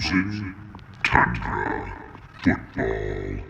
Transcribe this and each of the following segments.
Introducing Tundra Football League.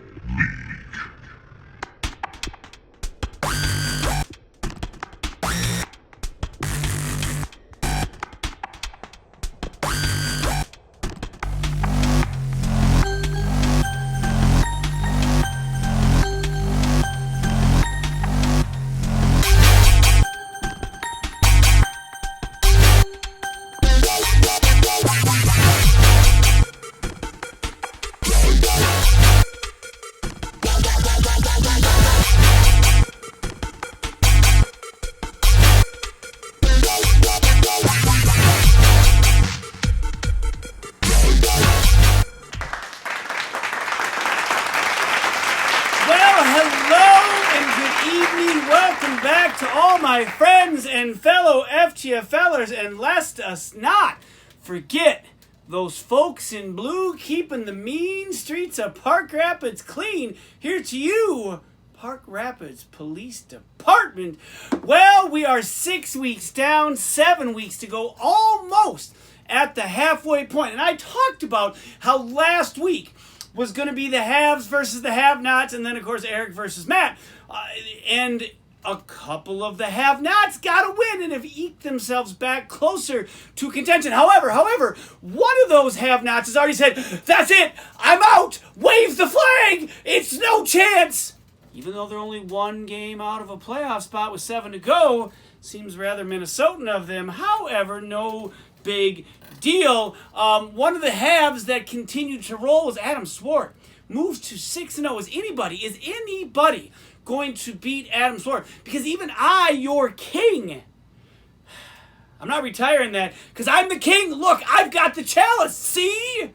My friends and fellow FTFLers, and lest us not forget those folks in blue keeping the mean streets of Park Rapids clean. Here to you, Park Rapids Police Department. Well, we are 6 weeks down, 7 weeks to go, almost at the halfway point. And I talked about how last week was going to be the haves versus the have-nots, and then, of course, Eric versus Matt. And a couple of the have-nots got to win and have eked themselves back closer to contention. However, one of those have-nots has already said, "That's it, I'm out, wave the flag, it's no chance." Even though they're only one game out of a playoff spot with 7 to go, seems rather Minnesotan of them. However, no big deal. One of the haves that continued to roll was Adam Swart. Moves to 6-0. Is anybody going to beat Adam Swart? Because even I, your king, I'm not retiring that because I'm the king. Look, I've got the chalice. See?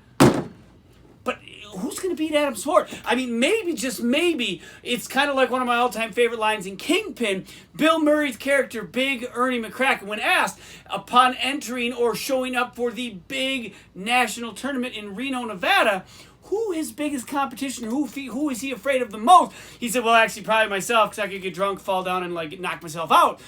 But who's going to beat Adam Swart? I mean, maybe, just maybe, it's kind of like one of my all-time favorite lines in Kingpin. Bill Murray's character, Big Ernie McCracken, when asked upon entering or showing up for the big national tournament in Reno, Nevada, who his biggest competition, who is he afraid of the most? He said, well, actually, probably myself, because I could get drunk, fall down, and knock myself out.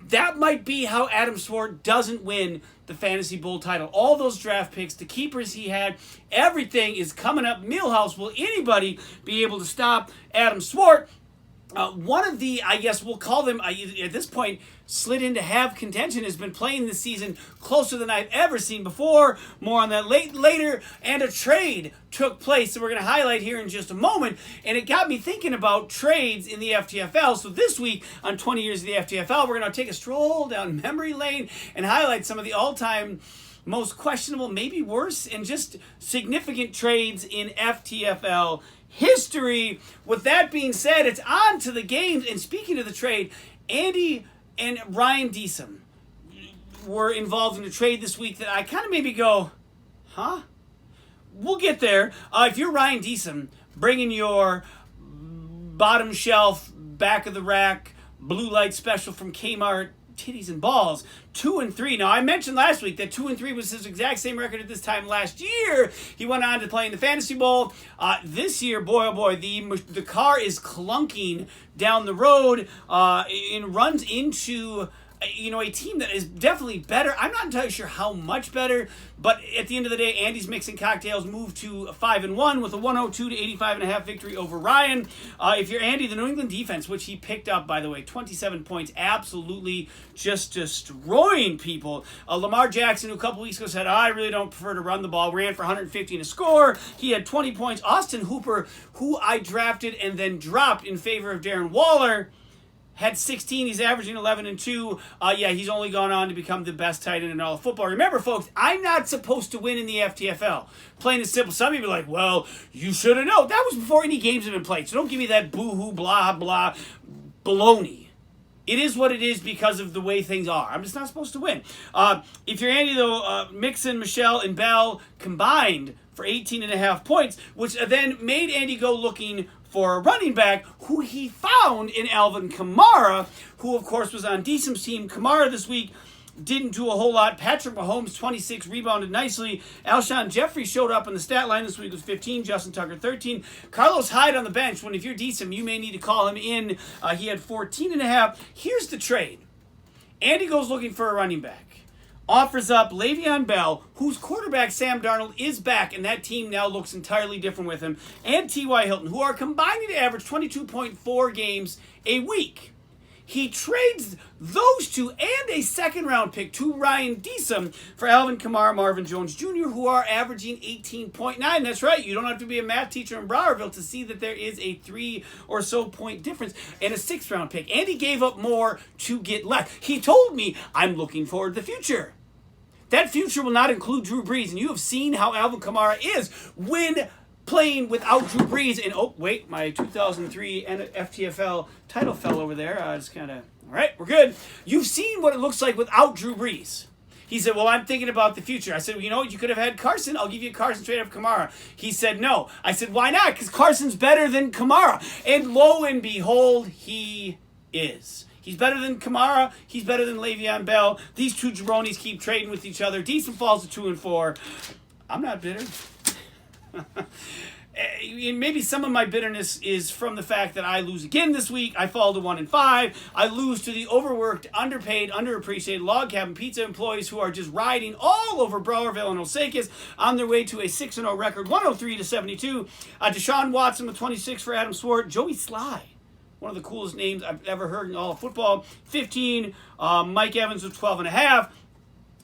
That might be how Adam Swart doesn't win the Fantasy Bowl title. All those draft picks, the keepers he had, everything is coming up. Millhouse, will anybody be able to stop Adam Swart? One of the, I guess we'll call them, at this point, slid into have contention, has been playing this season closer than I've ever seen before. More on that later. And a trade took place that we're going to highlight here in just a moment. And it got me thinking about trades in the FTFL. So this week, on 20 years of the FTFL, we're going to take a stroll down memory lane and highlight some of the all-time most questionable, maybe worse, and just significant trades in FTFL history. With that being said, it's on to the games. And speaking of the trade, Andy and Ryan Deesum were involved in a trade this week that I kind of maybe go, huh? We'll get there. If you're Ryan Deesum, bringing your bottom shelf, back of the rack, blue light special from Kmart, titties and balls, 2-3. Now, I mentioned last week that 2-3 was his exact same record at this time last year. He went on to play in the Fantasy Bowl. This year, boy, oh boy, the car is clunking down the road and runs into a team that is definitely better. I'm not entirely sure how much better, but at the end of the day, Andy's Mixing Cocktails moved to 5-1 with a 102 to 85.5 victory over Ryan. If you're Andy, the New England defense, which he picked up, by the way, 27 points, absolutely just destroying people. Lamar Jackson, who a couple weeks ago said, I really don't prefer to run the ball, ran for 150 and a score. He had 20 points. Austin Hooper, who I drafted and then dropped in favor of Darren Waller, had 16. He's averaging 11-2. He's only gone on to become the best tight end in all of football. Remember, folks, I'm not supposed to win in the FTFL. Plain and simple. Some of you are like, well, you should have known. That was before any games have been played. So don't give me that boo-hoo, blah, blah, baloney. It is what it is because of the way things are. I'm just not supposed to win. If you're Andy, though, Mixon, Michelle, and Bell combined for 18.5 points, which then made Andy go looking for a running back who he found in Alvin Kamara, who, of course, was on Deesum's team. Kamara this week didn't do a whole lot. Patrick Mahomes, 26, rebounded nicely. Alshon Jeffrey showed up in the stat line this week with 15. Justin Tucker, 13. Carlos Hyde on the bench. When if you're Deesum, you may need to call him in. He had 14.5. Here's the trade. Andy goes looking for a running back. offers up Le'Veon Bell, whose quarterback Sam Darnold is back, and that team now looks entirely different with him, and T.Y. Hilton, who are combining to average 22.4 games a week. He trades those two and a second-round pick to Ryan Deesum for Alvin Kamara, Marvin Jones Jr., who are averaging 18.9. That's right. You don't have to be a math teacher in Browerville to see that there is a 3 or so point difference and a sixth-round pick. And he gave up more to get less. He told me, I'm looking forward to the future. That future will not include Drew Brees, and you have seen how Alvin Kamara is when playing without Drew Brees. And oh wait, my 2003 FTFL title fell over there. It's kind of all right. We're good. You've seen what it looks like without Drew Brees. He said, well, I'm thinking about the future. I said, well, you know what? You could have had Carson. I'll give you Carson straight up Kamara. He said, no. I said, why not? Because Carson's better than Kamara. And lo and behold, he is. He's better than Kamara. He's better than Le'Veon Bell. These two jabronis keep trading with each other. Deesum falls to 2-4. I'm not bitter. Maybe some of my bitterness is from the fact that I lose again this week. I fall to 1-5. I lose to the overworked, underpaid, underappreciated log cabin pizza employees who are just riding all over Browerville and Osakis on their way to a 6-0 record, 103-72. Deshaun Watson with 26 for Adam Swart. Joey Sly, one of the coolest names I've ever heard in all of football, 15. Mike Evans with 12.5.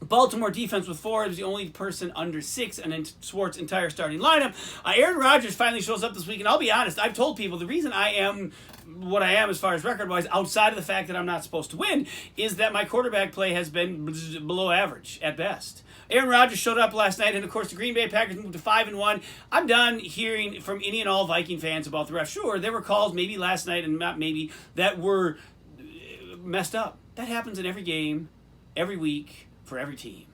Baltimore defense with 4 is the only person under 6 and in Swart's entire starting lineup. Aaron Rodgers finally shows up this week, and I'll be honest, I've told people the reason I am what I am as far as record-wise, outside of the fact that I'm not supposed to win, is that my quarterback play has been below average at best. Aaron Rodgers showed up last night, and of course the Green Bay Packers moved to 5-1. I'm done hearing from any and all Viking fans about the refs. Sure, there were calls maybe last night and not maybe that were messed up. That happens in every game, every week, for every team.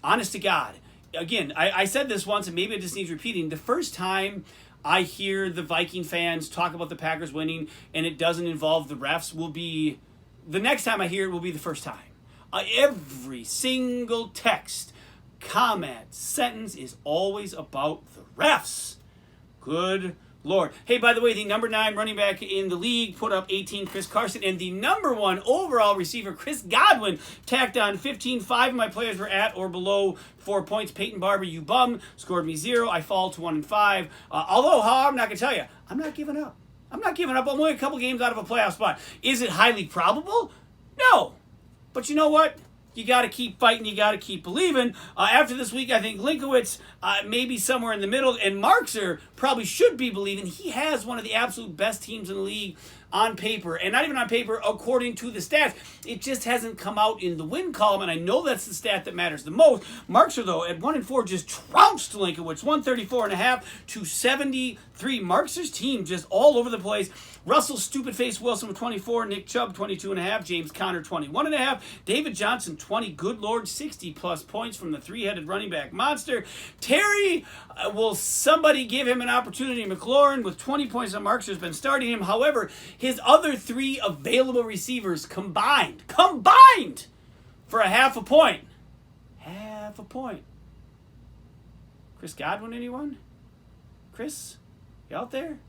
Honest to God. Again, I said this once, and maybe it just needs repeating. The first time I hear the Viking fans talk about the Packers winning and it doesn't involve the refs will be, the next time I hear it will be the first time. Every single text, comment, sentence is always about the refs. Good Lord. Hey, by the way, the number 9 running back in the league put up 18, Chris Carson, and the number 1 overall receiver, Chris Godwin, tacked on 15. 5 of my players were at or below 4 points. Peyton Barber, you bum, scored me 0. I fall to 1-5. Although, I'm not going to tell you, I'm not giving up. I'm only a couple games out of a playoff spot. Is it highly probable? No. But you know what? You got to keep fighting. You got to keep believing. After this week, I think Linkowitz maybe somewhere in the middle, and Markser probably should be believing. He has one of the absolute best teams in the league on paper, and not even on paper according to the stats. It just hasn't come out in the win column, and I know that's the stat that matters the most. Markser, though, at 1-4, just trounced Linkowitz, 134.5 to 73. Markser's team just all over the place. Russell Stupid Face Wilson with 24, Nick Chubb 22.5, James Conner 21.5, David Johnson 20, good Lord, 60+ points from the 3-headed running back monster. Terry, will somebody give him an opportunity? McLaurin with 20 points on Markser has been starting him. However, his other 3 available receivers combined for a half a point. Half a point. Chris Godwin, anyone? Chris, you out there?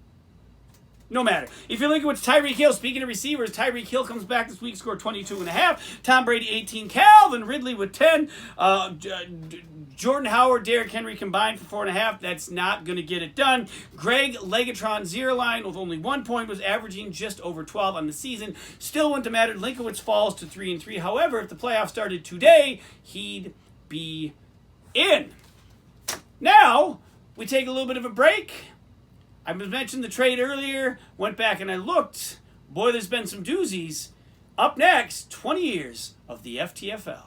No matter. If you're looking at Tyreek Hill, speaking of receivers, Tyreek Hill comes back this week, scored 22.5. Tom Brady, 18. Calvin Ridley with 10. Jordan Howard, Derrick Henry combined for 4.5. That's not going to get it done. Greg Legatron, zero line with only 1 point, was averaging just over 12 on the season. Still wouldn't have mattered. Linkowitz falls to 3-3. However, if the playoffs started today, he'd be in. Now, we take a little bit of a break. I mentioned the trade earlier, went back and I looked. Boy, there's been some doozies. Up next, 20 years of the FTFL.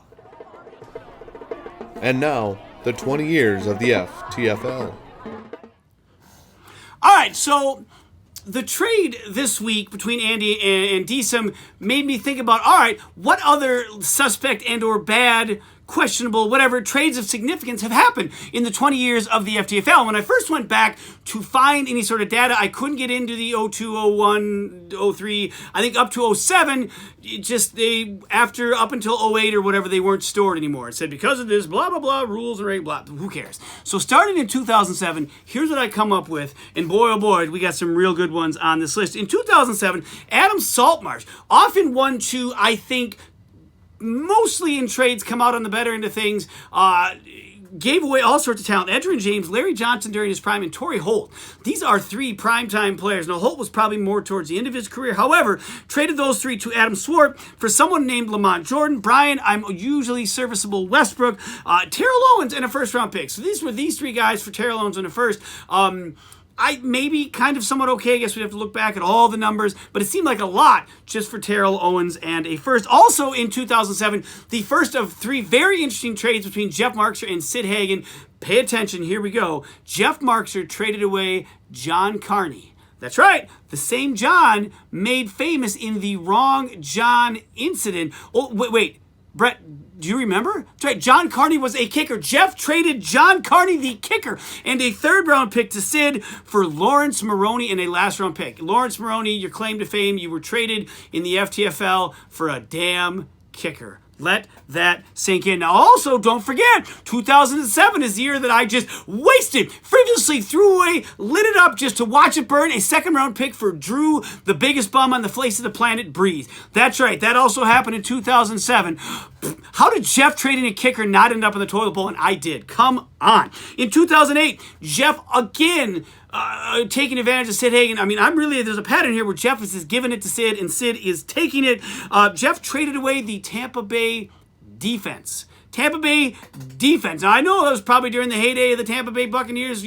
And now, the 20 years of the FTFL. All right, so the trade this week between Andy and Deesum made me think about, all right, what other suspect and or bad, questionable, whatever, trades of significance have happened in the 20 years of the FTFL. When I first went back to find any sort of data, I couldn't get into the 02, 01, 03, I think up to 07, up until 08 or whatever, they weren't stored anymore. It said, because of this, blah, blah, blah, rules and rate, blah, who cares? So starting in 2007, here's what I come up with, and boy, oh boy, we got some real good ones on this list. In 2007, Adam Saltmarsh, often one to, I think, mostly in trades, come out on the better end of things. Gave away all sorts of talent. Edgerrin James, Larry Johnson during his prime, and Torrey Holt. These are three primetime players. Now, Holt was probably more towards the end of his career. However, traded those three to Adam Swart for someone named Lamont Jordan. Brian, I'm usually serviceable Westbrook. Terrell Owens, and a first-round pick. So these were these three guys for Terrell Owens in the first. I maybe kind of somewhat okay. I guess we'd have to look back at all the numbers, but it seemed like a lot just for Terrell Owens and a first. Also in 2007, the first of three very interesting trades between Jeff Markser and Sid Hagan. Pay attention, here we go. Jeff Markser traded away John Carney. That's right, the same John made famous in the Wrong John incident. Oh, wait. Brett, do you remember? That's right, John Carney was a kicker. Jeff traded John Carney, the kicker, and a third-round pick to Sid for Lawrence Maroney and a last-round pick. Lawrence Maroney, your claim to fame, you were traded in the FTFL for a damn kicker. Let that sink in. Now, also, don't forget, 2007 is the year that I just wasted, frivolously threw away, lit it up just to watch it burn. A second-round pick for Drew, the biggest bum on the face of the planet, Breeze. That's right. That also happened in 2007. How did Jeff trading a kicker not end up in the toilet bowl? And I did. Come on. In 2008, Jeff again taking advantage of Sid Hagan. I mean, there's a pattern here where Jeff is just giving it to Sid and Sid is taking it. Jeff traded away the Tampa Bay defense. Tampa Bay defense. Now, I know that was probably during the heyday of the Tampa Bay Buccaneers,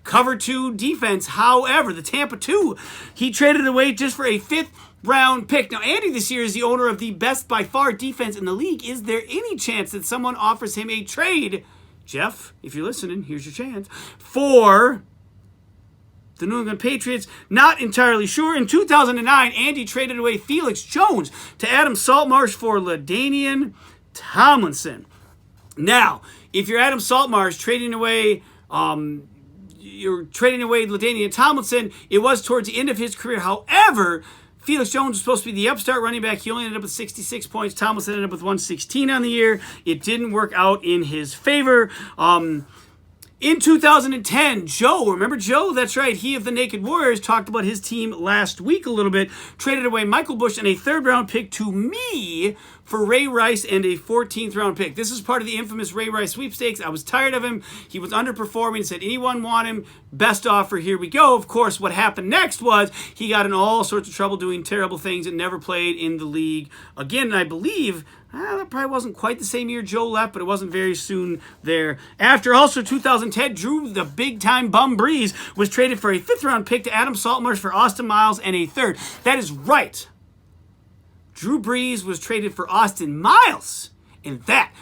cover two defense. However, the Tampa 2, he traded away just for a fifth-round pick. Now, Andy this year is the owner of the best by far defense in the league. Is there any chance that someone offers him a trade? Jeff, if you're listening, here's your chance. For the New England Patriots, not entirely sure. In 2009, Andy traded away Felix Jones to Adam Saltmarsh for LaDainian Tomlinson. Now, if you're Adam Saltmarsh trading away, you're trading away LaDainian Tomlinson, it was towards the end of his career. However, Felix Jones was supposed to be the upstart running back. He only ended up with 66 points. Tomlinson ended up with 116 on the year. It didn't work out in his favor. In 2010, Joe, remember Joe? That's right, he of the Naked Warriors talked about his team last week a little bit, traded away Michael Bush and a third-round pick to me for Ray Rice and a 14th-round pick. This is part of the infamous Ray Rice sweepstakes. I was tired of him. He was underperforming. Said, anyone want him? Best offer, here we go. Of course, what happened next was he got in all sorts of trouble doing terrible things and never played in the league again. And I believe that probably wasn't quite the same year Joe left, but it wasn't very soon there. After also 2010, Drew, the big-time bum Breeze, was traded for a fifth-round pick to Adam Saltmarsh for Austin Miles and a third. That is right. Drew Brees was traded for Austin Miles. And that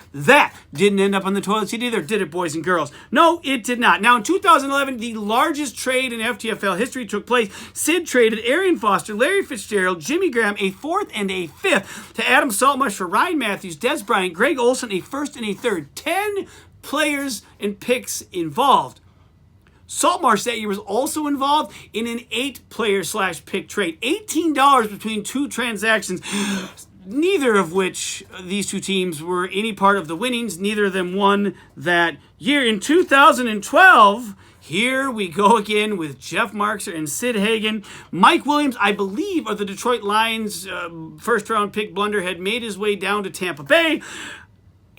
didn't end up on the toilet seat either, did it, boys and girls? No, it did not. Now, in 2011, the largest trade in FTFL history took place. Sid traded Arian Foster, Larry Fitzgerald, Jimmy Graham, a fourth and a fifth to Adam Saltmarsh for Ryan Matthews, Des Bryant, Greg Olson, a first and a third. 10 players and picks involved. Saltmarsh that year was also involved in an 8-player/pick trade. $18 between two transactions. Neither of which these two teams were any part of the winnings. Neither of them won that year. In 2012, here we go again with Jeff Markser and Sid Hagan. Mike Williams, I believe, of the Detroit Lions first-round pick blunder, had made his way down to Tampa Bay.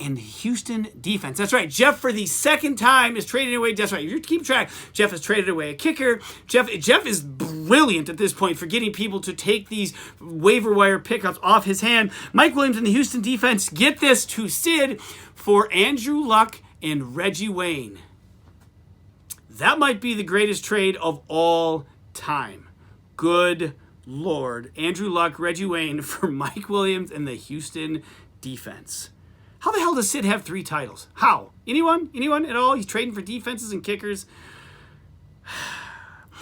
And the Houston defense. That's right. Jeff, for the second time, is trading away. That's right. If you keep track, Jeff has traded away a kicker. Jeff is brilliant at this point for getting people to take these waiver wire pickups off his hand. Mike Williams and the Houston defense get this to Sid for Andrew Luck and Reggie Wayne. That might be the greatest trade of all time. Good Lord. Andrew Luck, Reggie Wayne for Mike Williams and the Houston defense. How the hell does Sid have 3 titles? How? Anyone? Anyone at all? He's trading for defenses and kickers.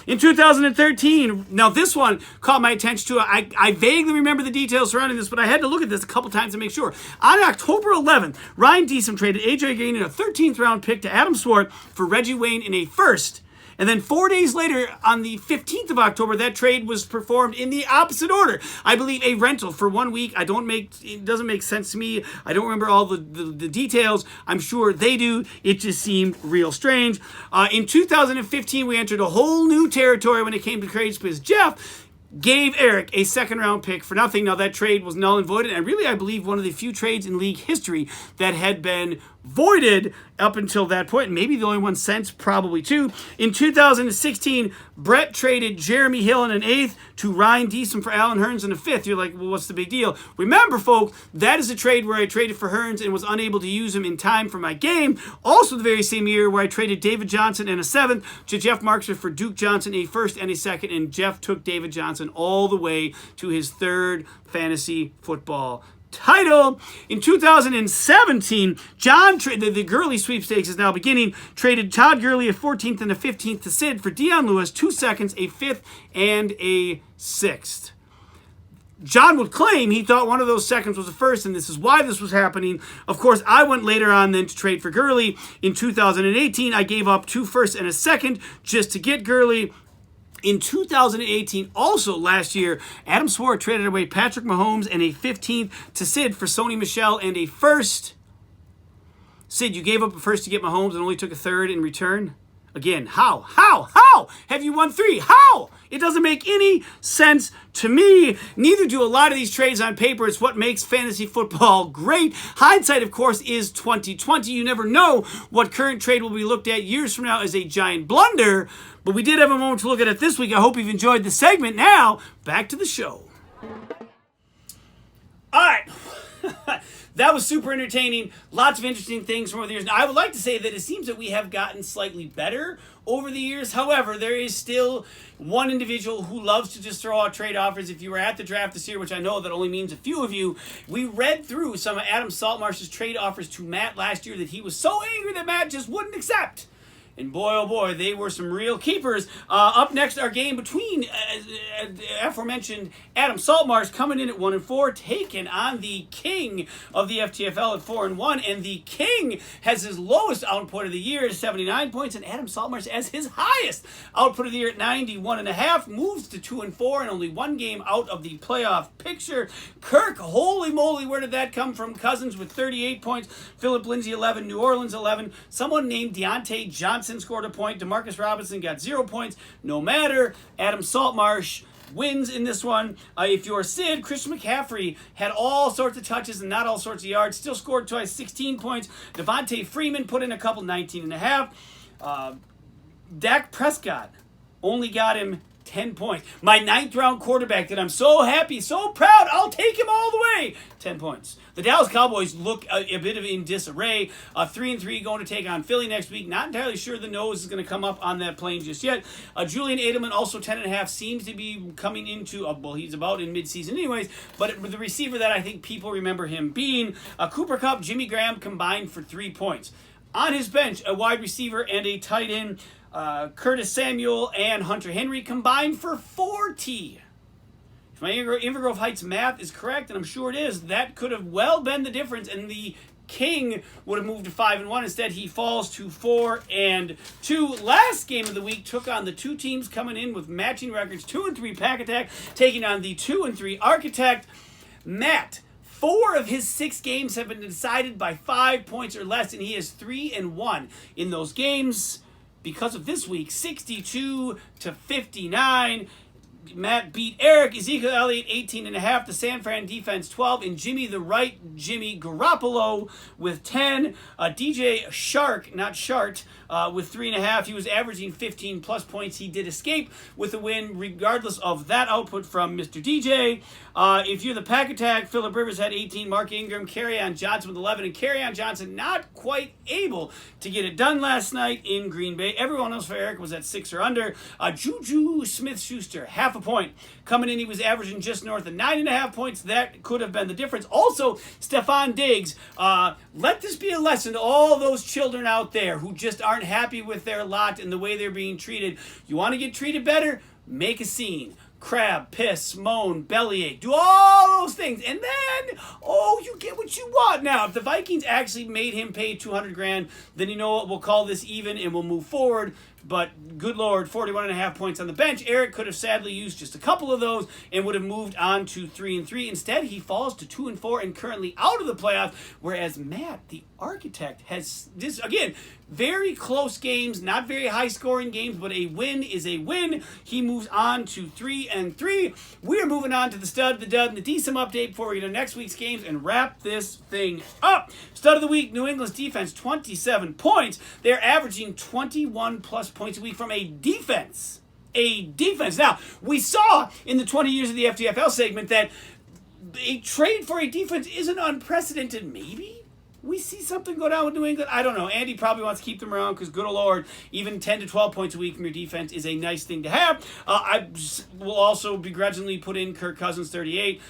In 2013, now this one caught my attention too. I vaguely remember the details surrounding this, but I had to look at this a couple times to make sure. On October 11th, Ryan Deesum traded A.J. Green and a 13th-round pick to Adam Swart for Reggie Wayne in a first. And then 4 days later, on the 15th of October, that trade was performed in the opposite order. I believe a rental for 1 week. It doesn't make sense to me. I don't remember all the details. I'm sure they do. It just seemed real strange. In 2015, we entered a whole new territory when it came to trades because Jeff gave Eric a second-round pick for nothing. Now, that trade was null and voided, and really, I believe, one of the few trades in league history that had been voided up until that point. Maybe the only one since, probably two. In 2016, Brett traded Jeremy Hill in an 8th to Ryan Deesum for Alan Hearns in a 5th. You're like, well, what's the big deal? Remember, folks, that is a trade where I traded for Hearns and was unable to use him in time for my game. Also the very same year where I traded David Johnson in a 7th to Jeff Markser for Duke Johnson, a 1st and a 2nd, and Jeff took David Johnson all the way to his 3rd fantasy football title. In 2017, the Gurley sweepstakes is now beginning, traded Todd Gurley a 14th and a 15th to Sid for Deion Lewis, 2 seconds, a 5th, and a 6th. John would claim he thought one of those seconds was a 1st, and this is why this was happening. Of course, I went later on then to trade for Gurley. In 2018, I gave up 2 firsts and a 2nd just to get Gurley. In 2018, also last year, Adam Swart traded away Patrick Mahomes and a 15th to Sid for Sony Michel and a 1st. Sid, you gave up a 1st to get Mahomes and only took a 3rd in return? Again, how? Have you won 3? How? It doesn't make any sense to me. Neither do a lot of these trades on paper. It's what makes fantasy football great. Hindsight, of course, is 2020. You never know what current trade will be looked at years from now as a giant blunder. But we did have a moment to look at it this week. I hope you've enjoyed the segment. Now, back to the show. All right. That was super entertaining. Lots of interesting things from over the years. Now, I would like to say that it seems that we have gotten slightly better over the years. However, there is still one individual who loves to just throw out trade offers. If you were at the draft this year, which I know that only means a few of you, we read through some of Adam Saltmarsh's trade offers to Matt last year that he was so angry that Matt just wouldn't accept. And boy, oh boy, they were some real keepers. Up next, our game between aforementioned Adam Saltmarsh coming in at 1-4, taking on the king of the FTFL at 4-1. And the king has his lowest output of the year at 79 points, and Adam Saltmarsh has his highest output of the year at 91.5, moves to 2-4, and only one game out of the playoff picture. Kirk, holy moly, where did that come from? Cousins with 38 points, Philip Lindsay 11, New Orleans 11, someone named Deontay Johnson scored a point. Demarcus Robinson got 0 points. No matter. Adam Saltmarsh wins in this one. If you're Sid, Christian McCaffrey had all sorts of touches and not all sorts of yards. Still scored twice, 16 points. Devontae Freeman put in a couple, 19.5. Dak Prescott only got him 10 points. My 9th round quarterback that I'm so happy, so proud, I'll take him all the way. 10 points. The Dallas Cowboys look a bit of in disarray. 3-3 going to take on Philly next week. Not entirely sure the nose is going to come up on that plane just yet. Julian Edelman also 10.5 seems to be coming into, well, he's about in midseason anyways, but the receiver that I think people remember him being, Cooper Kupp, Jimmy Graham combined for 3 points. On his bench, a wide receiver and a tight end, Curtis Samuel and Hunter Henry combined for 40. If my Invergrove Heights math is correct, and I'm sure it is, that could have well been the difference, and the king would have moved to 5-1. Instead, he falls to 4-2. Last game of the week took on the two teams coming in with matching records, 2-3 Pack Attack, taking on the 2-3 Architect. Matt, 4 of his 6 games have been decided by 5 points or less, and he is 3-1 in those games. Because of this week, 62-59. Matt beat Eric. Ezekiel Elliott, 18.5. The San Fran defense, 12. And Jimmy Jimmy Garoppolo with 10. DJ Shark, not Shart, with 3.5. He was averaging 15-plus points. He did escape with a win, regardless of that output from Mr. DJ. If you're the Pack Attack, Phillip Rivers had 18. Mark Ingram, Kerryon Johnson with 11. And Kerryon Johnson not quite able to get it done last night in Green Bay. Everyone else for Eric was at 6 or under. Juju Smith-Schuster, half a point. Coming in, he was averaging just north of 9.5 points. That could have been the difference. Also, Stephon Diggs, let this be a lesson to all those children out there who just aren't happy with their lot and the way they're being treated. You want to get treated better? Make a scene. Crab, piss, moan, bellyache, do all those things, and then, you get what you want. Now, if the Vikings actually made him pay $200,000, then you know what, we'll call this even and we'll move forward. but good Lord, 41.5 points on the bench. Eric could have sadly used just a couple of those and would have moved on to 3-3. Instead, he falls to 2-4 and currently out of the playoffs, whereas Matt, the architect, has this, again, very close games, not very high-scoring games, but a win is a win. He moves on to 3-3. We're moving on to the stud, the dud, and the decent update before we get to next week's games and wrap this thing up. Stud of the week, New England's defense, 27 points. They're averaging 21-plus points a week from a defense. A defense. Now, we saw in the 20 years of the FTFL segment that a trade for a defense isn't unprecedented, maybe? We see something go down with New England. I don't know. Andy probably wants to keep them around because, good Lord, even 10 to 12 points a week from your defense is a nice thing to have. I will also begrudgingly put in Kirk Cousins, 38.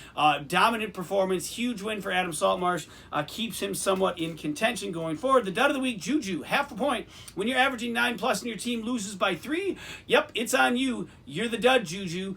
Dominant performance. Huge win for Adam Saltmarsh. Keeps him somewhat in contention going forward. The dud of the week, Juju, half a point. When you're averaging 9+ and your team loses by 3, yep, it's on you. You're the dud, Juju.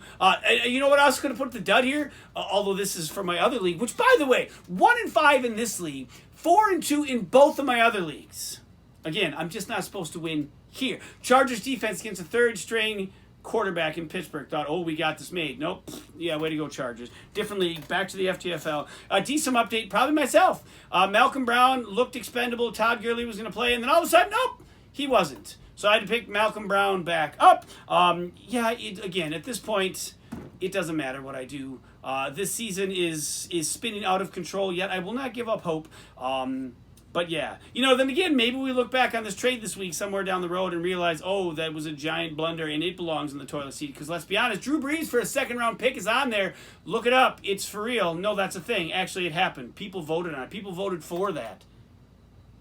You know what else going to put the dud here? Although this is for my other league, which, by the way, 1-5 in this league. 4-2 in both of my other leagues. Again, I'm just not supposed to win here. Chargers defense against a third-string quarterback in Pittsburgh. Thought, oh, we got this made. Nope. Yeah, way to go, Chargers. Different league. Back to the FTFL. Decent update. Probably myself. Malcolm Brown looked expendable. Todd Gurley was going to play, and then all of a sudden, nope, he wasn't. So I had to pick Malcolm Brown back up. Again, at this point, it doesn't matter what I do. This season is spinning out of control, yet I will not give up hope. But yeah, then again, maybe we look back on this trade this week somewhere down the road and realize, oh, that was a giant blunder and it belongs in the toilet seat. Because let's be honest, Drew Brees for a second-round pick is on there. Look it up. It's for real. No, that's a thing. Actually, it happened. People voted on it. People voted for that.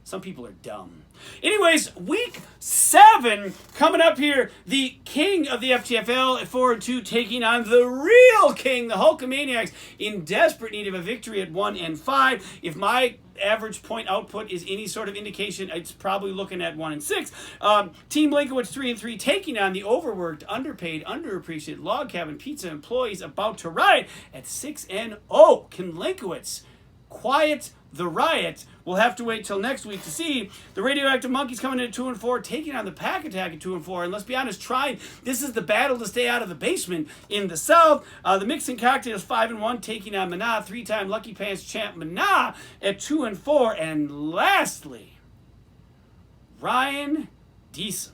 Some people are dumb. Anyways, week 7 coming up here. The king of the FTFL at 4-2 taking on the real king, the Hulkamaniacs, in desperate need of a victory at 1-5. If my average point output is any sort of indication, it's probably looking at 1-6. Team Linkowitz 3-3 taking on the overworked, underpaid, underappreciated log cabin pizza employees about to riot at 6-0. Can Linkowitz quiet the riot? We'll have to wait till next week to see. The Radioactive Monkeys coming in at 2-4, taking on the Pack Attack at 2-4. And let's be honest, this is the battle to stay out of the basement in the South. The Mixing Cocktails 5-1, taking on Mana, 3-time Lucky Pants champ Mana at 2-4. And lastly, Ryan Deason,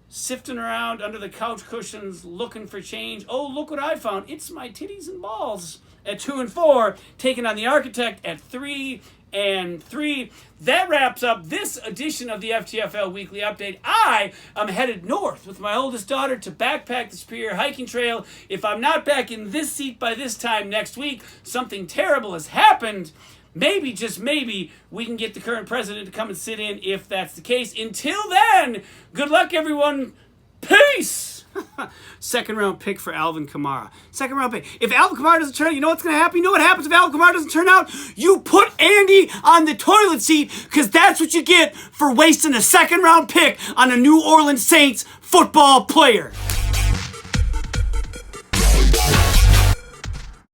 sifting around under the couch cushions, looking for change. Oh, look what I found. It's my titties and balls at 2-4, taking on the Architect at 3-3. That wraps up this edition of the FTFL Weekly Update. I am headed north with my oldest daughter to backpack the Superior Hiking Trail. If I'm not back in this seat by this time next week, something terrible has happened. Maybe, just maybe, we can get the current president to come and sit in if that's the case. Until then, good luck, everyone. Peace! Second round pick for Alvin Kamara. Second round pick. If Alvin Kamara doesn't turn out, you know what's going to happen? You know what happens if Alvin Kamara doesn't turn out? You put Andy on the toilet seat because that's what you get for wasting a second round pick on a New Orleans Saints football player.